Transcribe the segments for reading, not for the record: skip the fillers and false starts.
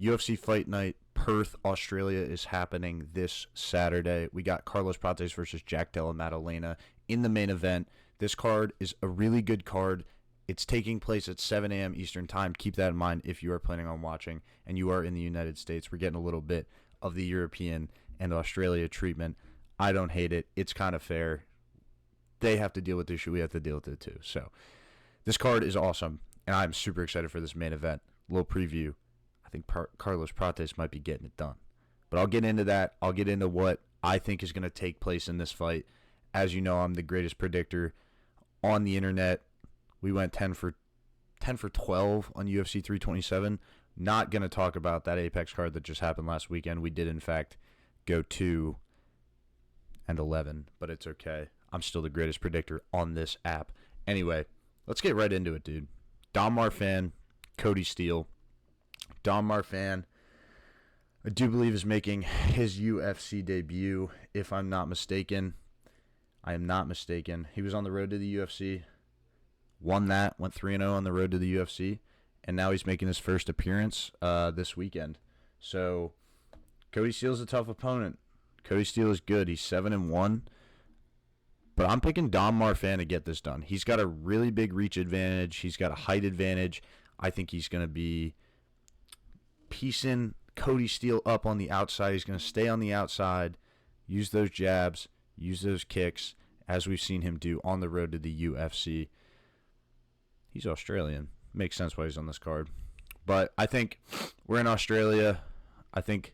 UFC Fight Night, Perth, Australia is happening this Saturday. We got Carlos Prates versus Jack Della Maddalena in the main event. This card is a really good card. It's taking place at 7 a.m. Eastern Time. Keep that in mind if you are planning on watching and you are in the United States. We're getting a little bit of the European and Australia treatment. I don't hate it. It's kind of fair. They have to deal with the issue. We have to deal with it too. So this card is awesome, and I'm super excited for this main event. Little preview. I think Carlos Prates might be getting it done. But I'll get into that. I'll get into what I think is going to take place in this fight. As you know, I'm the greatest predictor on the internet. We went 10 for 12 on UFC 327. Not going to talk about that Apex card that just happened last weekend. We did, in fact, go 2 and 11, but it's okay. I'm still the greatest predictor on this app. Anyway, let's get right into it, dude. Don Marfan, Cody Steele. Don Marfan, I do believe, is making his UFC debut, if I'm not mistaken. I am not mistaken. He was on the road to the UFC, won that, went 3-0 on the road to the UFC, and now he's making his first appearance this weekend. So Cody Steele's a tough opponent. Cody Steele is good. He's 7-1. But I'm picking Don Marfan to get this done. He's got a really big reach advantage. He's got a height advantage. I think he's going to be piecing Cody Steele up on the outside. He's going to stay on the outside, use those jabs, use those kicks, as we've seen him do on the road to the UFC. He's Australian. Makes sense why he's on this card. But I think we're in Australia. I think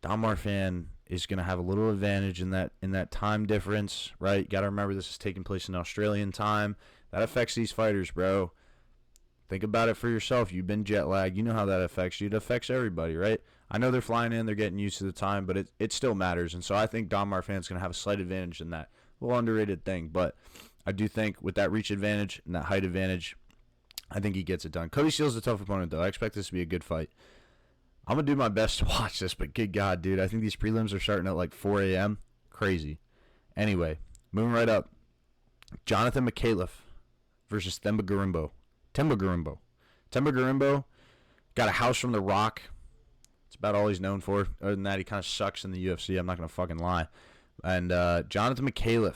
Don Marfan is going to have a little advantage in that time difference, right? You got to remember this is taking place in Australian time. That affects these fighters, bro. Think about it for yourself. You've been jet lagged. You know how that affects you. It affects everybody, right? I know they're flying in. They're getting used to the time, but it still matters. And so I think Don Marfan's going to have a slight advantage in that. A little underrated thing, but I do think with that reach advantage and that height advantage, I think he gets it done. Cody Steele's a tough opponent, though. I expect this to be a good fight. I'm going to do my best to watch this, but good God, dude. I think these prelims are starting at like 4 a.m. Crazy. Anyway, moving right up. Jonathan McAuliffe versus Themba Gorimbo. Themba Gorimbo got a house from The Rock. It's about all he's known for. Other than that, he kind of sucks in the UFC. I'm not going to fucking lie. And Jonathan McAuliffe,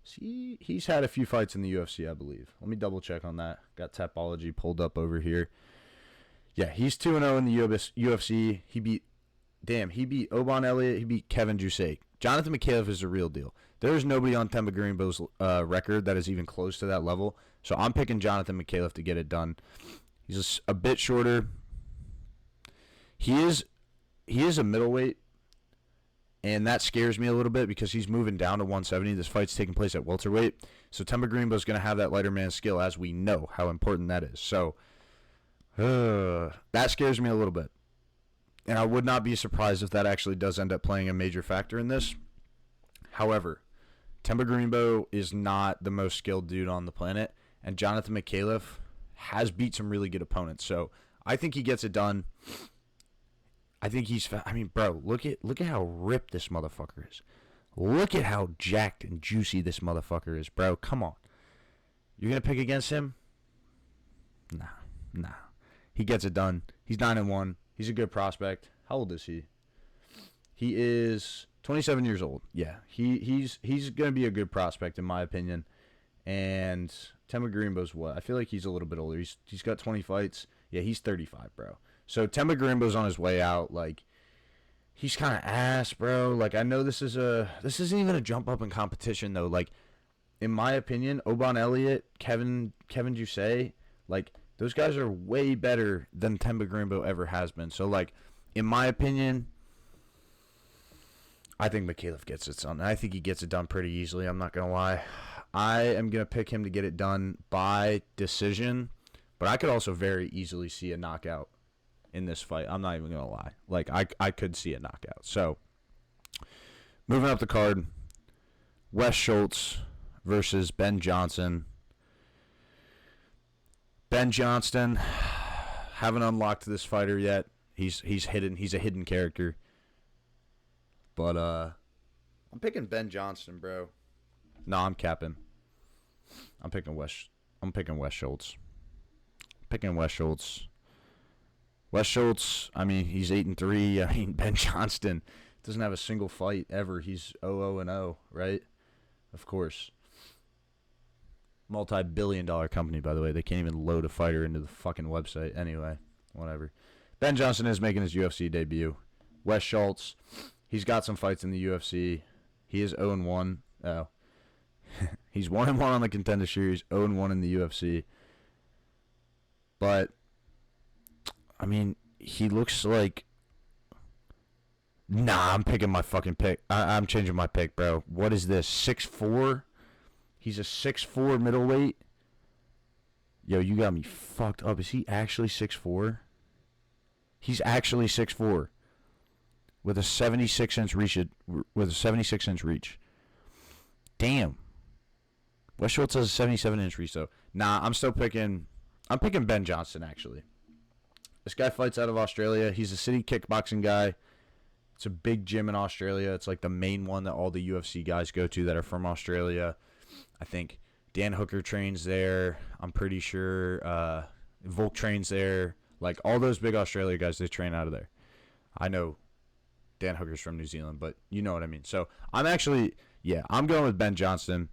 he's had a few fights in the UFC, I believe. Let me double check on that. Got Tapology pulled up over here. Yeah, he's 2-0 in the UFC. He beat Oban Elliott. He beat Kevin Jusek. Jonathan McAuliffe is a real deal. There is nobody on Themba Gorimbo's record that is even close to that level. So I'm picking Jonathan McAuliffe to get it done. He's a bit shorter. He is a middleweight, and that scares me a little bit because he's moving down to 170. This fight's taking place at welterweight. So Themba Gorimbo is going to have that lighter man skill, as we know how important that is. So that scares me a little bit. And I would not be surprised if that actually does end up playing a major factor in this. However, Themba Gorimbo is not the most skilled dude on the planet, and Jonathan McAuliffe has beat some really good opponents. So I think he gets it done. I think bro, look at how ripped this motherfucker is. Look at how jacked and juicy this motherfucker is, bro. Come on. You're going to pick against him? Nah. He gets it done. He's 9-1. He's a good prospect. How old is he? He is 27 years old. Yeah, he's going to be a good prospect in my opinion. And Themba Gorimbo's what? I feel like he's a little bit older. He's got 20 fights. Yeah, he's 35, bro. So Themba Gorimbo's on his way out. Like, he's kind of ass, bro. Like, I know this isn't even a jump up in competition though. Like, in my opinion, Oban Elliott, Kevin Jusek, like, those guys are way better than Themba Gorimbo ever has been. So, like, in my opinion, I think McAuliffe gets it done. I think he gets it done pretty easily. I'm not going to lie. I am going to pick him to get it done by decision. But I could also very easily see a knockout in this fight. I'm not even going to lie. Like, I could see a knockout. So, moving up the card, Wes Schultz versus Ben Johnson. Ben Johnston, haven't unlocked this fighter yet. He's hidden. He's a hidden character. But I'm picking Ben Johnston, bro. No, I'm capping. I'm picking Wes Schultz. Picking Wes Schultz. Wes Schultz, I mean, he's 8-3. I mean, Ben Johnston doesn't have a single fight ever. He's 0-0-0, right? Of course. Multi-billion-dollar company, by the way. They can't even load a fighter into the fucking website. Anyway, whatever. Ben Johnston is making his UFC debut. Wes Schultz, he's got some fights in the UFC. He is 0-1. Oh. He's 1-1 on the Contender Series, 0-1 in the UFC. But, I mean, he looks like... Nah, I'm picking my fucking pick. I'm changing my pick, bro. What is this? 6'4"? He's a 6'4" middleweight. Yo, you got me fucked up. Is he actually 6'4"? He's actually 6'4", with a 76-inch reach. With a 76-inch reach. Damn. Wes Schultz has a 77-inch reach though. Nah, I'm picking Ben Johnston actually. This guy fights out of Australia. He's a city kickboxing guy. It's a big gym in Australia. It's like the main one that all the UFC guys go to that are from Australia. I think Dan Hooker trains there. I'm pretty sure Volk trains there. Like, all those big Australia guys, they train out of there. I know Dan Hooker's from New Zealand, but you know what I mean. So, I'm going with Ben Johnston.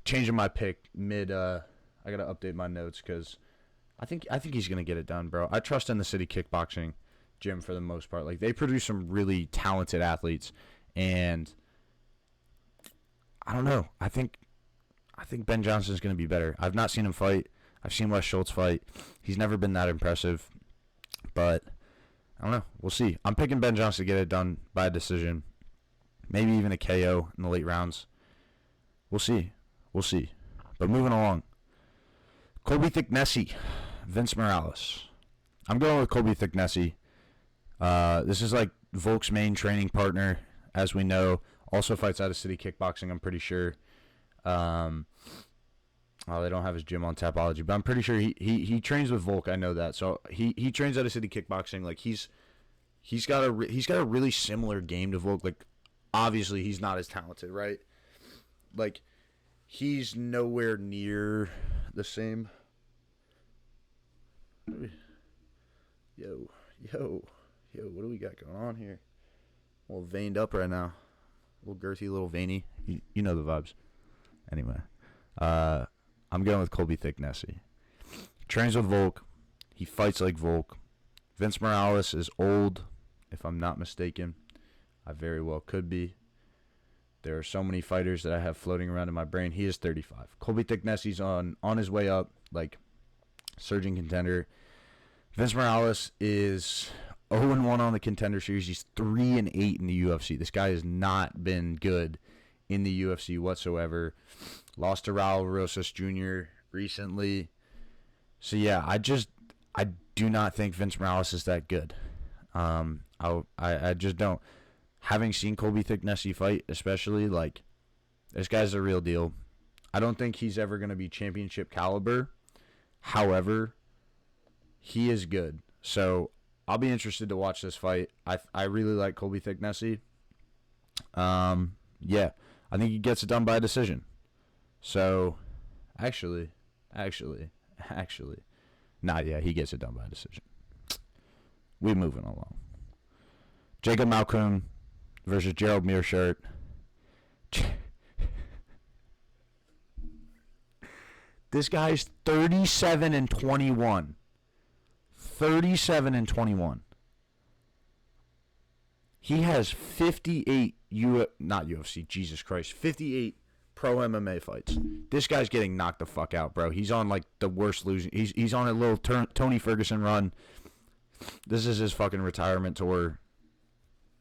Changing my pick mid, I got to update my notes because I think he's going to get it done, bro. I trust in the city kickboxing gym for the most part. Like, they produce some really talented athletes, and I don't know. I think Ben Johnston's going to be better. I've not seen him fight. I've seen Wes Schultz fight. He's never been that impressive. But, I don't know. We'll see. I'm picking Ben Johnston to get it done by a decision. Maybe even a KO in the late rounds. We'll see. But moving along. Colby Thicknesse. Vince Morales. I'm going with Colby Thicknesse. This is like Volk's main training partner, as we know. Also fights out of city kickboxing, I'm pretty sure. They don't have his gym on Tapology, but I'm pretty sure he trains with Volk. I know that. So he trains out of city kickboxing. Like he's got a really similar game to Volk. Like obviously he's not as talented, right? Like he's nowhere near the same. Yo, what do we got going on here? A little veined up right now. A little girthy, a little veiny. You know the vibes. Anyway, I'm going with Colby Thicknesse. He trains with Volk. He fights like Volk. Vince Morales is old, if I'm not mistaken. I very well could be. There are so many fighters that I have floating around in my brain. He is 35. Colby Thicknesse's on his way up, like surging contender. Vince Morales is 0-1 on the Contender Series. He's 3-8 in the UFC. This guy has not been good in the UFC whatsoever. Lost to Raul Rosas Jr. recently. So yeah, I do not think Vince Morales is that good. I just don't. Having seen Colby Thicknesse fight, especially, like, this guy's the real deal. I don't think he's ever going to be championship caliber. However, he is good. So I'll be interested to watch this fight. I really like Colby Thicknesse. Yeah, I think he gets it done by a decision. So, actually, he gets it done by a decision. We're moving along. Jacob Malkoun versus Gerald Meerschaert. This guy's 37-21. 37-21. He has 58 not UFC, Jesus Christ, 58 pro MMA fights. This guy's getting knocked the fuck out, bro. He's on like the worst losing. He's on a little Tony Ferguson run. This is his fucking retirement tour.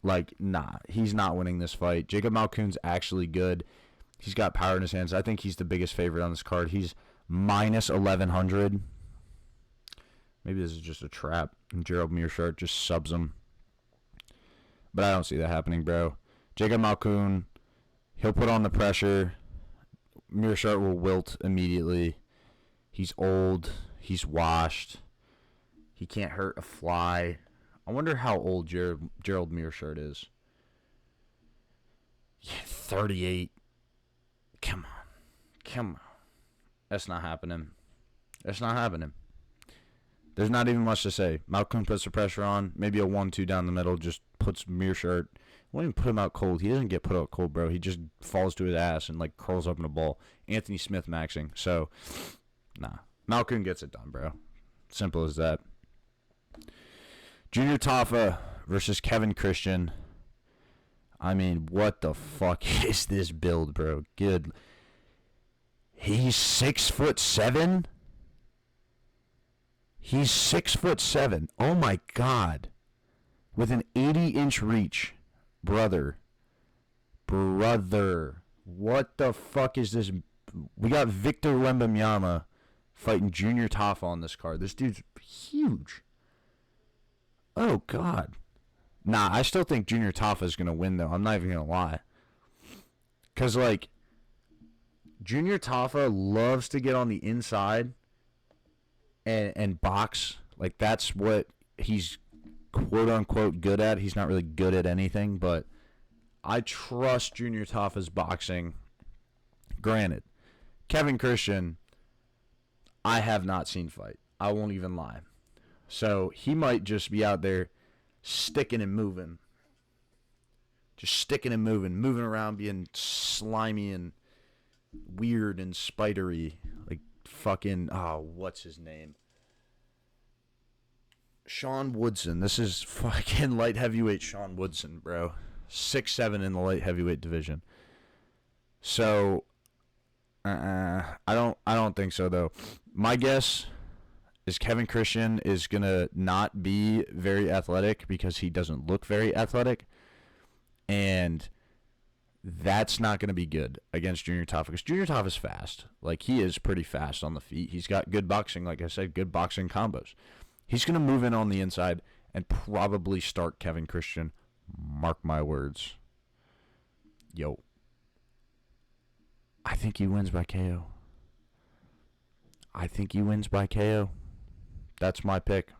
Like, nah, he's not winning this fight. Jacob Malkoun's actually good. He's got power in his hands. I think he's the biggest favorite on this card. He's minus 1,100. Maybe this is just a trap, and Gerald Meerschaert just subs him. But I don't see that happening, bro. Jacob Malkoun, he'll put on the pressure. Meerschaert will wilt immediately. He's old. He's washed. He can't hurt a fly. I wonder how old Gerald Meerschaert is. Yeah, 38. Come on. That's not happening. There's not even much to say. Malcolm puts the pressure on. Maybe a 1-2 down the middle. Just puts Mearshart. Won't even put him out cold. He doesn't get put out cold, bro. He just falls to his ass and, like, curls up in a ball. Anthony Smith maxing. So, nah. Malcolm gets it done, bro. Simple as that. Junior Tafa versus Kevin Christian. I mean, what the fuck is this build, bro? Good. He's 6'7"? He's 6'7". Oh my God. With an 80-inch reach. Brother. What the fuck is this? We got Victor Wembanyama fighting Junior Tafa on this card. This dude's huge. Oh God. Nah, I still think Junior Tafa is going to win, though. I'm not even going to lie. Because, like, Junior Tafa loves to get on the inside and box. Like, that's what he's quote-unquote good at. He's not really good at anything, but I trust Junior Tafa's boxing. Granted, Kevin Christian, I have not seen fight. I won't even lie. So, he might just be out there sticking and moving. Just sticking and moving around, being slimy and weird and spidery. Like fucking, what's his name? Sean Woodson. This is fucking light heavyweight Sean Woodson, bro. 6'7" in the light heavyweight division. So, I don't think so, though. My guess is Kevin Christian is going to not be very athletic because he doesn't look very athletic. And that's not going to be good against Junior Tafa because Junior Tafa is fast. Like, he is pretty fast on the feet. He's got good boxing, like I said, good boxing combos. He's going to move in on the inside and probably start Kevin Christian. Mark my words. Yo. I think he wins by KO. That's my pick.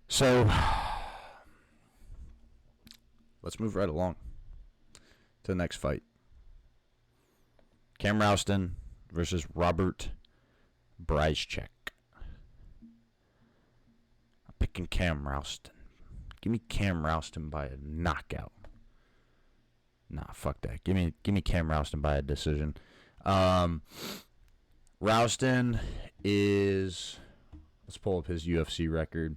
So, let's move right along to the next fight. Cam Rouston versus Robert Bryzchek. I'm picking Cam Rouston. Give me Cam Rouston by a knockout. Nah, fuck that. Give me Cam Rouston by a decision. Rouston is, let's pull up his UFC record.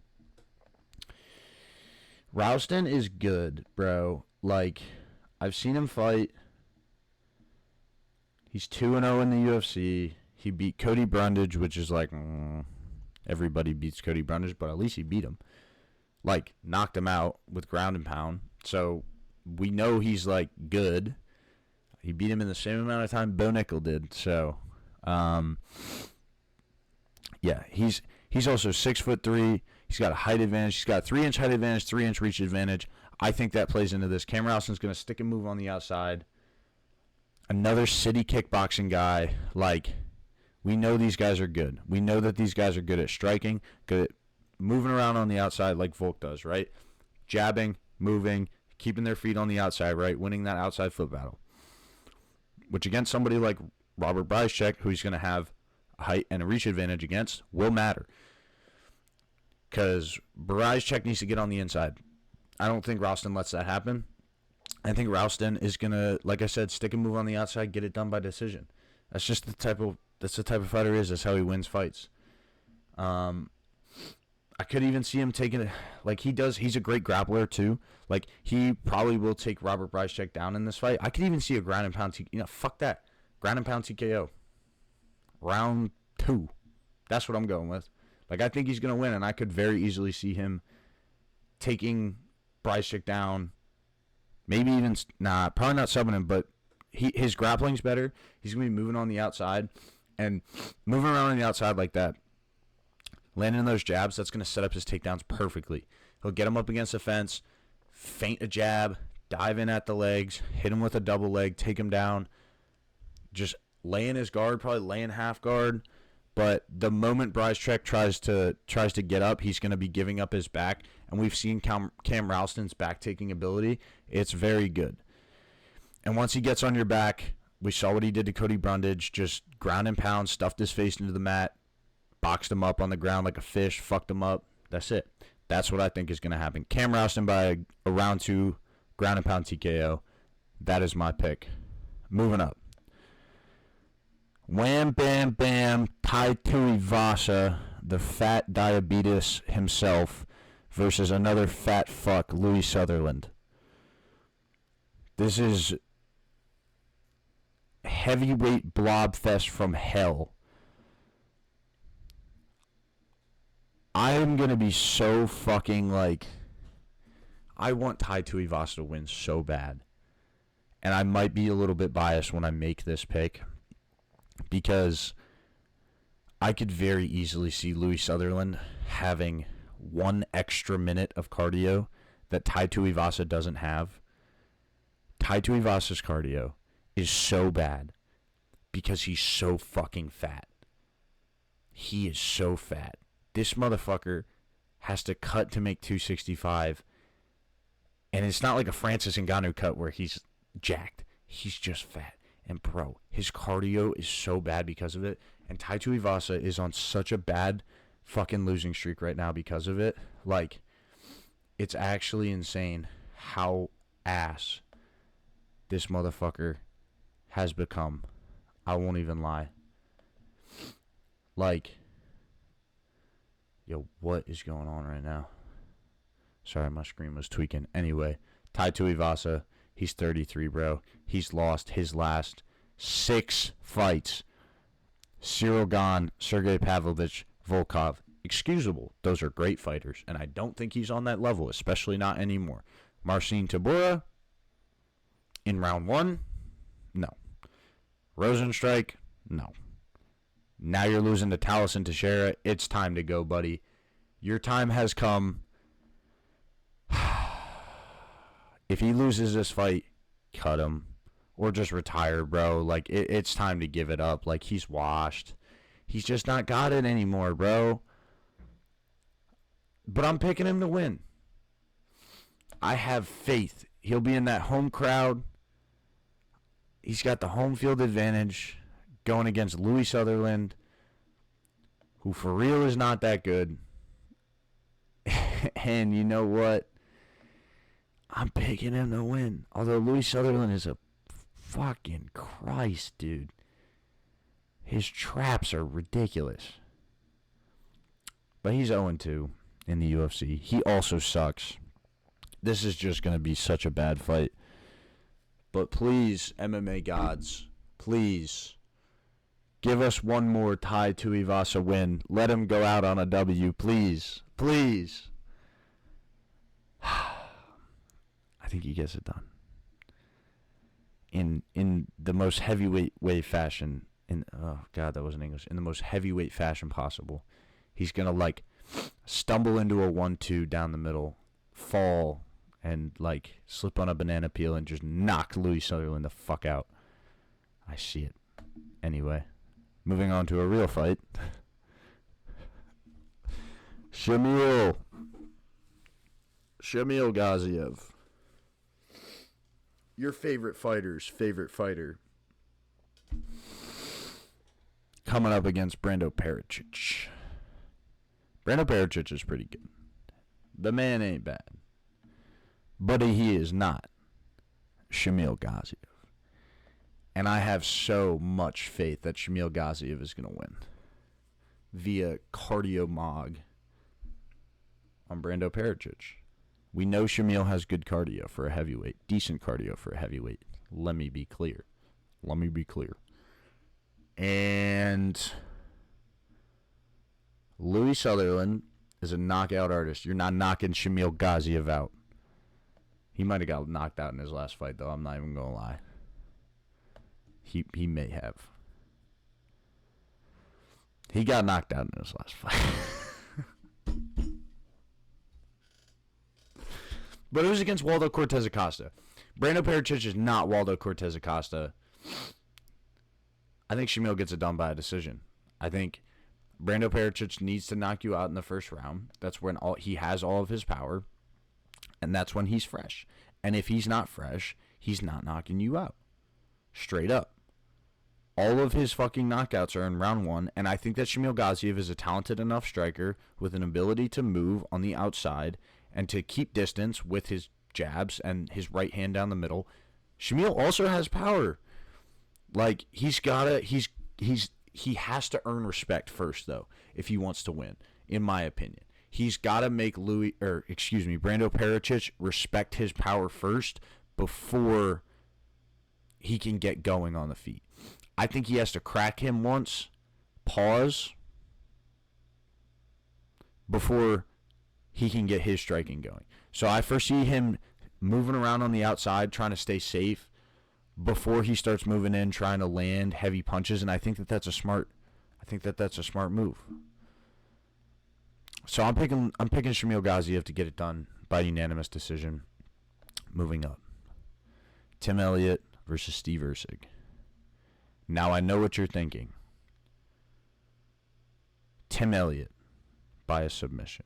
Rouston is good, bro. Like, I've seen him fight. He's 2-0 in the UFC. He beat Cody Brundage, which is like, everybody beats Cody Brundage, but at least he beat him. Like, knocked him out with ground and pound. So, we know he's, like, good. He beat him in the same amount of time Bo Nickel did. So, yeah, he's also 6'3". He's got a height advantage. He's got a 3-inch height advantage, 3-inch reach advantage. I think that plays into this. Cam Rouston's going to stick and move on the outside. Another city kickboxing guy. Like, we know these guys are good. We know that these guys are good at striking, good at moving around on the outside like Volk does, right? Jabbing, moving, keeping their feet on the outside, right? Winning that outside foot battle. Which against somebody like Robert Bryzchek, who he's going to have a height and a reach advantage against, will matter. Because Bryzchek needs to get on the inside. I don't think Rouston lets that happen. I think Rouston is going to, like I said, stick and move on the outside, get it done by decision. That's just the type of fighter he is. That's how he wins fights. I could even see him taking it like he does. He's a great grappler too. Like, he probably will take Robert Bryzchek down in this fight. I could even see a ground and pound fuck that. Ground and pound TKO. Round 2. That's what I'm going with. Like, I think he's going to win, and I could very easily see him taking Bryzchek down. Maybe even, probably not subbing him, but his grappling's better. He's going to be moving on the outside. And moving around on the outside like that, landing those jabs, that's going to set up his takedowns perfectly. He'll get him up against the fence, feint a jab, dive in at the legs, hit him with a double leg, take him down, just lay in his guard, probably lay in half guard. But the moment Bryzchek tries to get up, he's going to be giving up his back. And we've seen Cam Rouston's back-taking ability. It's very good. And once he gets on your back, we saw what he did to Cody Brundage, just ground and pound, stuffed his face into the mat. boxed him up on the ground like a fish, fucked him up. That's it. That's what I think is going to happen. Cam Rouston by a round 2 ground and pound TKO. That is my pick. Moving up. Wham, bam, bam, Tai Tuivasa, the fat diabetes himself, versus another fat fuck, Louis Sutherland. This is heavyweight blobfest from hell. I am going to be so fucking like... I want Tai Tuivasa to win so bad. And I might be a little bit biased when I make this pick, because I could very easily see Louis Sutherland having 1 extra minute of cardio that Tai Tuivasa doesn't have. Tai Tuivasa's cardio is so bad because he's so fucking fat. He is so fat. This motherfucker has to cut to make 265, and it's not like a Francis Ngannou cut where he's jacked. He's just fat. And, bro, his cardio is so bad because of it. And Tai Tuivasa is on such a bad fucking losing streak right now because of it. Like, it's actually insane how ass this motherfucker has become. I won't even lie. Like, yo, what is going on right now? Sorry, my screen was tweaking. Anyway, Tai Tuivasa, he's 33, bro. He's lost his last 6 fights. Cyril Gane, Sergey Pavlovich, Volkov. Excusable. Those are great fighters, and I don't think he's on that level, especially not anymore. Marcin Tybura, in round 1, no. Rosenstrike, no. Now you're losing to Taliesin Teixeira. It's time to go, buddy. Your time has come. If he loses this fight, cut him. Or just retire, bro. Like, it's time to give it up. Like, he's washed. He's just not got it anymore, bro. But I'm picking him to win. I have faith. He'll be in that home crowd. He's got the home field advantage going against Louis Sutherland, who for real is not that good. And you know what? I'm picking him to win. Although Louis Sutherland is a fucking Christ, dude. His traps are ridiculous. But he's 0-2 in the UFC. He also sucks. This is just going to be such a bad fight. But please, MMA gods, please, give us one more Tai Tuivasa win. Let him go out on a W, please. Please. I think he gets it done. In the most heavyweight way fashion, oh god, that wasn't English. In the most heavyweight fashion possible. He's gonna like stumble into a 1-2 down the middle, fall, and like slip on a banana peel and just knock Louis Sutherland the fuck out. I see it. Anyway, moving on to a real fight. Shamil Gaziev. Your favorite fighter's favorite fighter. Coming up against Brando Pericic. Brando Pericic is pretty good. The man ain't bad. But he is not Shamil Gaziev. And I have so much faith that Shamil Gaziev is going to win. Via cardio mog on Brando Pericic. We know Shamil has good cardio for a heavyweight. Decent cardio for a heavyweight. Let me be clear. And Louis Sutherland is a knockout artist. You're not knocking Shamil Gaziev out. He might have got knocked out in his last fight, though. I'm not even going to lie. He may have. He got knocked out in his last fight. But it was against Waldo Cortez Acosta. Brando Pericic is not Waldo Cortez Acosta. I think Shamil gets it done by a decision. I think Brando Pericic needs to knock you out in the first round. That's when he has all of his power. And that's when he's fresh. And if he's not fresh, he's not knocking you out. Straight up. all of his fucking knockouts are in round one, and I think that Shamil Gaziev is a talented enough striker with an ability to move on the outside and to keep distance with his jabs and his right hand down the middle. Shamil also has power. Like, he has to earn respect first, though, if he wants to win, in my opinion. He's got to make Brando Pericic respect his power first before he can get going on the feet. I think he has to crack him once, pause, before he can get his striking going. So I foresee him moving around on the outside, trying to stay safe before he starts moving in, trying to land heavy punches, and I think that's a smart move. So I'm picking Shamil Gaziev to get it done by unanimous decision. Moving up, Tim Elliott versus Steve Erceg. Now I know what you're thinking. Tim Elliott by a submission.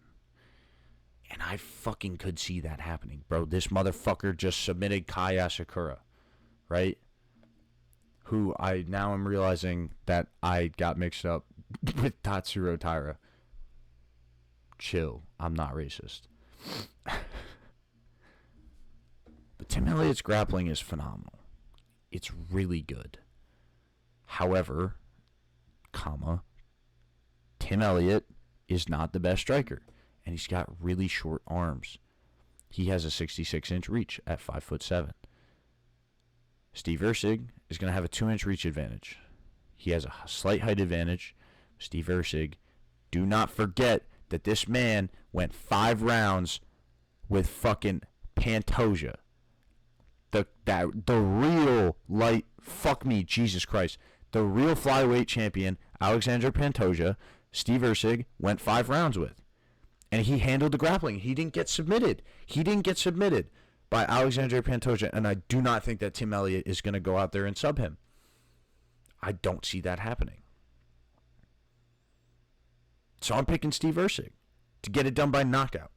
And I fucking could see that happening, bro. This motherfucker just submitted Kai Asakura, right? Who I now am realizing that I got mixed up with Tatsuro Taira. Chill. I'm not racist. But Tim Elliott's grappling is phenomenal. It's really good. However, Tim Elliott is not the best striker. And he's got really short arms. He has a 66-inch reach at 5'7". Steve Erceg is going to have a 2-inch reach advantage. He has a slight height advantage. Steve Erceg, do not forget that this man went 5 rounds with fucking Pantoja. The real light, fuck me, Jesus Christ. The real flyweight champion, Alexander Pantoja, Steve Erceg went 5 rounds with. And he handled the grappling. He didn't get submitted. By Alexander Pantoja. And I do not think that Tim Elliott is going to go out there and sub him. I don't see that happening. So I'm picking Steve Erceg to get it done by knockout.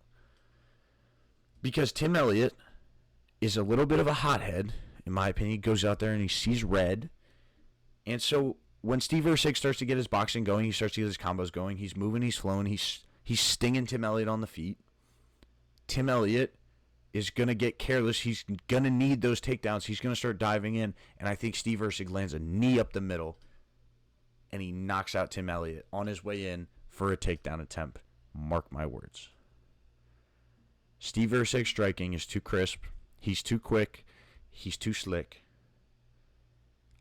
Because Tim Elliott is a little bit of a hothead, in my opinion. He goes out there and he sees red. And so when Steve Erceg starts to get his boxing going, he starts to get his combos going, he's moving, he's flowing, he's stinging Tim Elliott on the feet. Tim Elliott is going to get careless. He's going to need those takedowns. He's going to start diving in. And I think Steve Erceg lands a knee up the middle. And he knocks out Tim Elliott on his way in for a takedown attempt. Mark my words. Steve Erceg's striking is too crisp. He's too quick. He's too slick.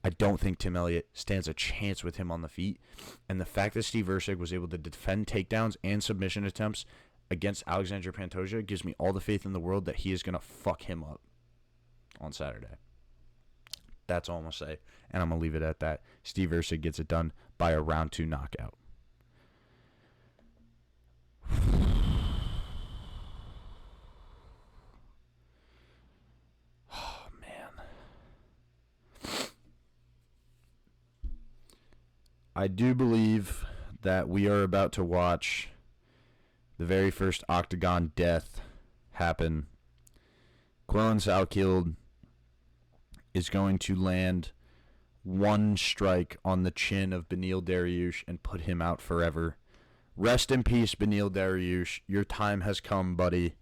I don't think Tim Elliott stands a chance with him on the feet. And the fact that Steve Erceg was able to defend takedowns and submission attempts against Alexander Pantoja gives me all the faith in the world that he is going to fuck him up on Saturday. That's all I'm going to say. And I'm going to leave it at that. Steve Erceg gets it done by a round 2 knockout. I do believe that we are about to watch the very first octagon death happen. Quillen Salkield is going to land one strike on the chin of Beneil Dariush and put him out forever. Rest in peace, Beneil Dariush. Your time has come, buddy.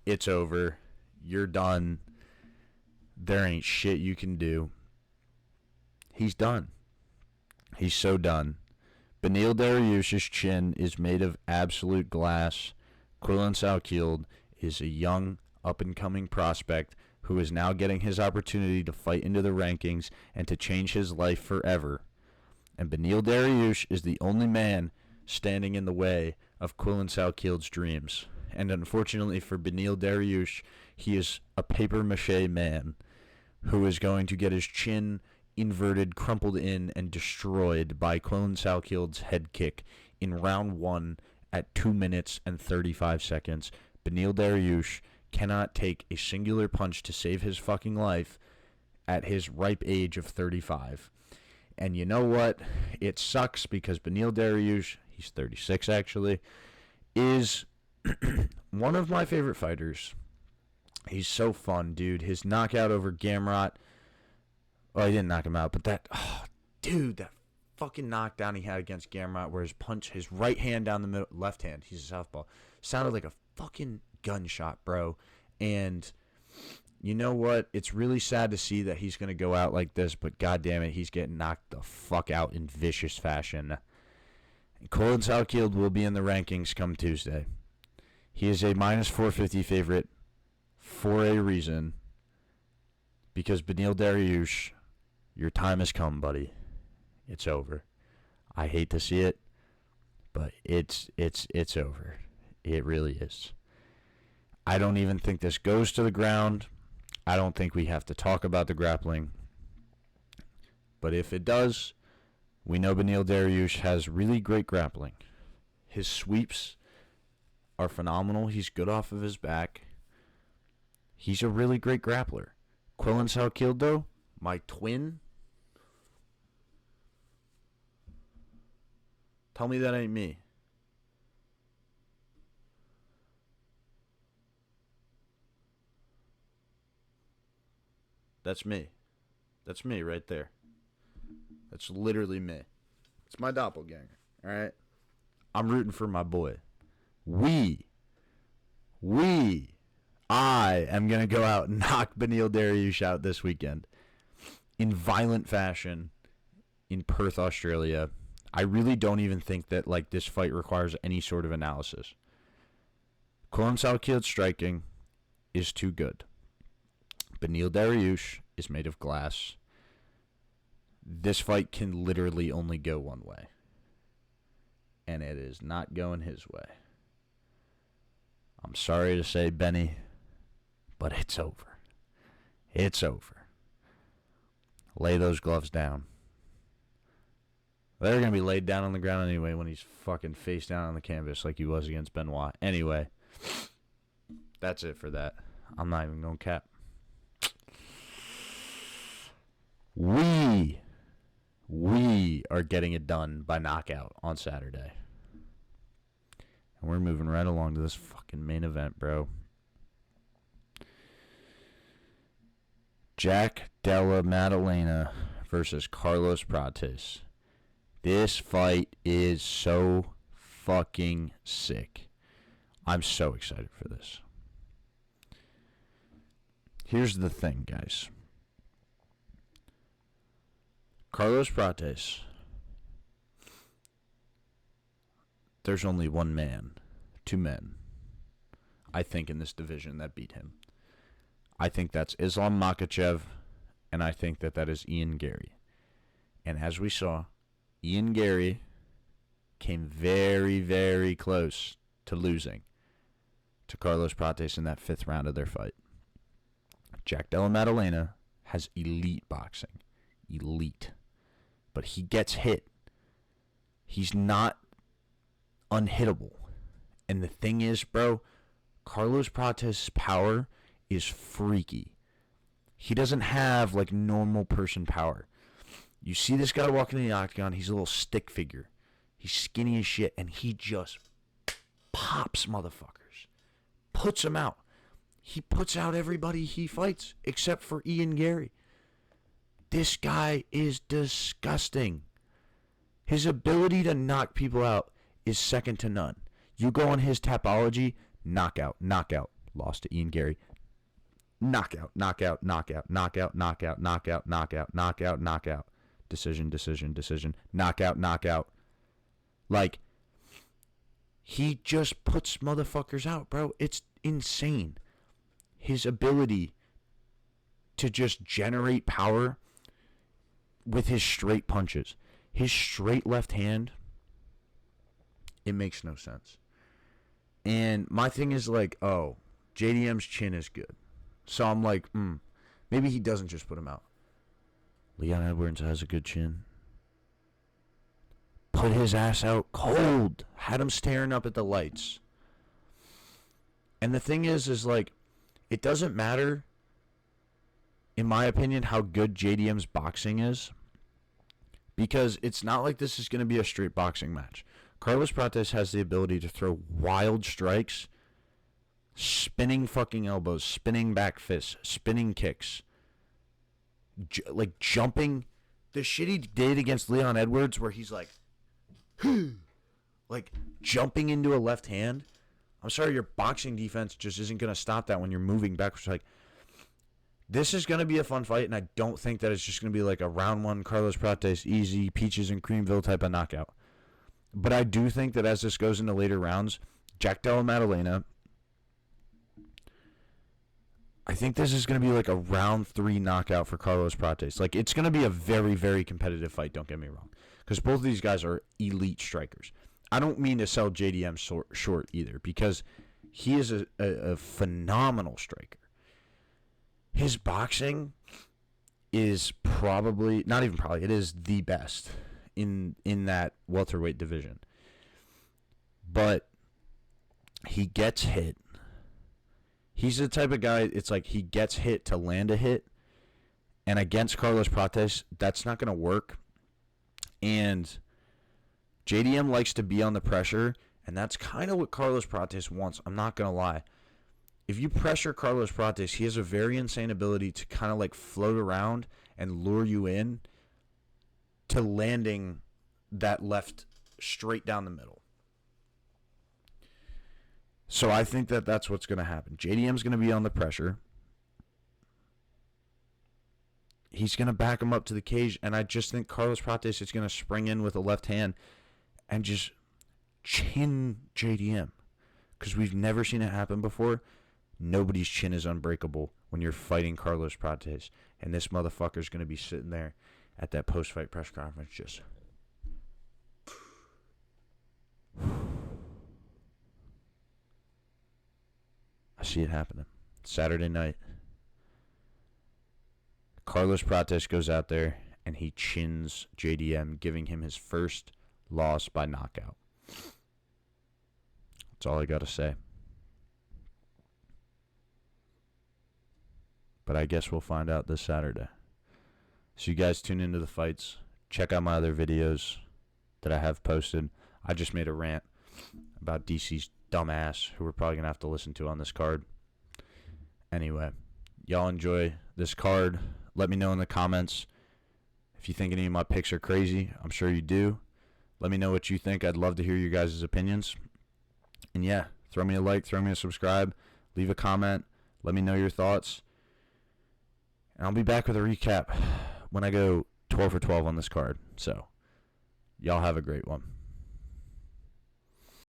It's over. You're done. There ain't shit you can do. He's done. He's so done. Beneil Dariush's chin is made of absolute glass. Quillen Salkield is a young, up-and-coming prospect who is now getting his opportunity to fight into the rankings and to change his life forever. And Beneil Dariush is the only man standing in the way of Quillen Salkield's dreams. And unfortunately for Beneil Dariush, he is a papier-mâché man who is going to get his chin inverted, crumpled in, and destroyed by Quillen Salkield's head kick in round 1 at 2 minutes and 35 seconds. Beneil Dariush cannot take a singular punch to save his fucking life at his ripe age of 35. And you know what? It sucks because Beneil Dariush, he's 36 actually, is one of my favorite fighters. He's so fun, dude. His knockout over Gamrot, well, he didn't knock him out, but that dude, that fucking knockdown he had against Gamrot where his right hand down the middle, left hand, he's a southpaw, sounded like a fucking gunshot, bro. And you know what? It's really sad to see that he's going to go out like this, but goddamn it, he's getting knocked the fuck out in vicious fashion. Colin Salkield will be in the rankings come Tuesday. He is a minus 450 favorite for a reason. Because Beneil Dariush, your time has come, buddy. It's over. I hate to see it, but it's over. It really is. I don't even think this goes to the ground. I don't think we have to talk about the grappling. But if it does, we know Beneil Dariush has really great grappling. His sweeps are phenomenal. He's good off of his back. He's a really great grappler. Quillen Salkield, though, my twin. Tell me that ain't me. That's me. That's me right there. That's literally me. It's my doppelganger, all right? I'm rooting for my boy. I am going to go out and knock Beneil Dariush out this weekend in violent fashion in Perth, Australia. I really don't even think that like this fight requires any sort of analysis. Quillen Salkield's striking is too good. Beneil Dariush is made of glass. This fight can literally only go one way. And it is not going his way. I'm sorry to say, Benny, but it's over. It's over. Lay those gloves down. They're going to be laid down on the ground anyway when he's fucking face down on the canvas like he was against Benoit. Anyway, that's it for that. I'm not even going to cap. We are getting it done by knockout on Saturday. And we're moving right along to this fucking main event, bro. Jack Della Maddalena versus Carlos Prates. This fight is so fucking sick. I'm so excited for this. Here's the thing, guys. Carlos Prates, there's only two men, I think, in this division that beat him. I think that's Islam Makhachev, and I think that is Ian Gary. And as we saw, Ian Gary came very, very close to losing to Carlos Prates in that 5th round of their fight. Jack Della Maddalena has elite boxing. Elite. But he gets hit. He's not unhittable. And the thing is, bro, Carlos Prates' power is freaky. He doesn't have, like, normal person power. You see this guy walking in the octagon, he's a little stick figure. He's skinny as shit, and he just pops motherfuckers. Puts them out. He puts out everybody he fights, except for Ian Gary. This guy is disgusting. His ability to knock people out is second to none. You go on his Tapology, knockout, lost to Ian Gary. Knockout. Decision. Knockout. Like, he just puts motherfuckers out, bro. It's insane. His ability to just generate power with his straight punches. His straight left hand, it makes no sense. And my thing is like, oh, JDM's chin is good. So I'm like, maybe he doesn't just put him out. Leon Edwards has a good chin. Put his ass out cold. Had him staring up at the lights. And the thing is like, it doesn't matter, in my opinion, how good JDM's boxing is. Because it's not like this is going to be a straight boxing match. Carlos Prates has the ability to throw wild strikes, spinning fucking elbows, spinning back fists, spinning kicks, like jumping the shit he did against Leon Edwards where he's like jumping into a left hand. I'm sorry, your boxing defense just isn't going to stop that when you're moving backwards. Like, this is going to be a fun fight, and I don't think that it's just going to be like a round one Carlos Prates easy peaches and creamville type of knockout. But I do think that as this goes into later rounds, Jack Della Maddalena, I think this is going to be like a round 3 knockout for Carlos Prates. Like, it's going to be a very, very competitive fight, don't get me wrong. Because both of these guys are elite strikers. I don't mean to sell JDM short either, because he is a phenomenal striker. His boxing is probably, not even probably, it is the best in that welterweight division. But he gets hit. He's the type of guy, it's like he gets hit to land a hit. And against Carlos Prates, that's not going to work. And JDM likes to be on the pressure, and that's kind of what Carlos Prates wants. I'm not going to lie. If you pressure Carlos Prates, he has a very insane ability to kind of like float around and lure you in to landing that left straight down the middle. So I think that that's what's going to happen. JDM's going to be on the pressure. He's going to back him up to the cage, and I just think Carlos Prates is going to spring in with a left hand and just chin JDM, because we've never seen it happen before. Nobody's chin is unbreakable when you're fighting Carlos Prates, and this motherfucker's going to be sitting there at that post-fight press conference just... I see it happening. Saturday night, Carlos Prates goes out there and he chins JDM, giving him his first loss by knockout. That's all I got to say. But I guess we'll find out this Saturday. So you guys tune into the fights. Check out my other videos that I have posted. I just made a rant about DC's dumbass, who we're probably going to have to listen to on this card. Anyway, y'all enjoy this card. Let me know in the comments if you think any of my picks are crazy. I'm sure you do. Let me know what you think. I'd love to hear your guys' opinions. And yeah, throw me a like, throw me a subscribe, leave a comment. Let me know your thoughts. And I'll be back with a recap when I go 12 for 12 on this card. So, y'all have a great one.